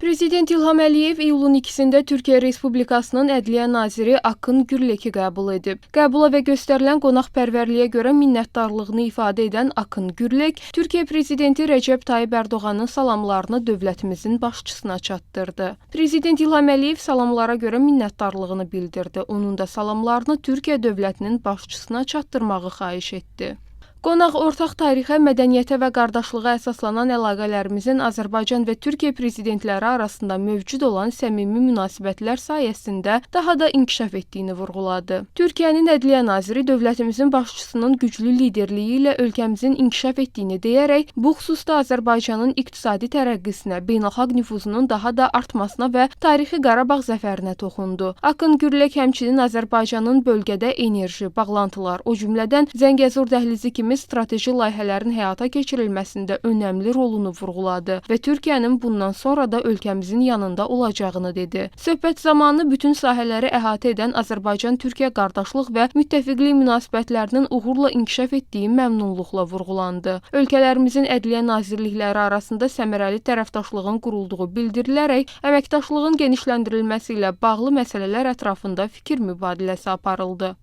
Prezident İlham Əliyev iyulun 2-də Türkiyə Respublikasının Ədliyyə Naziri Akın Gürleki qəbul edib. Qəbula və göstərilən qonaqpərvərliyə görə minnətdarlığını ifadə edən Akın Gürlek, Türkiyə Prezidenti Rəcəb Tayyib Ərdoğanın salamlarını dövlətimizin başçısına çatdırdı. Prezident İlham Əliyev salamlara görə minnətdarlığını bildirdi. Onun da salamlarını Türkiyə dövlətinin başçısına çatdırmağı xahiş etdi. Qonaq ortaq tarixə, mədəniyyətə və qardaşlığa əsaslanan əlaqələrimizin Azərbaycan və Türkiyə prezidentləri arasında mövcud olan səmimi münasibətlər sayəsində daha da inkişaf etdiyini vurğuladı. Türkiyənin Ədliyyə Naziri dövlətimizin başçısının güclü liderliyi ilə ölkəmizin inkişaf etdiyini deyərək, bu xüsusda Azərbaycanın iqtisadi tərəqqisinə, beynəlxalq nüfuzunun daha da artmasına və tarixi Qarabağ zəfərinə toxundu. Akın Gürlek həmçinin Azərbaycanın bölgədə enerji, bağlantılar, o cümlədən Zəngəzur dəhlizi kimi strateji layihələrin həyata keçirilməsində önəmli rolunu vurğuladı və Türkiyənin bundan sonra da ölkəmizin yanında olacağını dedi. Söhbət zamanı bütün sahələri əhatə edən Azərbaycan-Türkiyə qardaşlıq və müttəfiqlik münasibətlərinin uğurla inkişaf etdiyi məmnunluqla vurğulandı. Ölkələrimizin ədliyyə nazirlikləri arasında səmərəli tərəfdaşlığın qurulduğu bildirilərək, əməkdaşlığın genişləndirilməsi ilə bağlı məsələlər ətrafında fikir mübadiləsi aparıldı.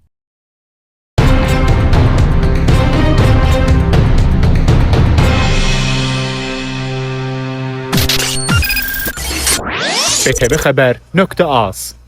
BTV Xəbər.az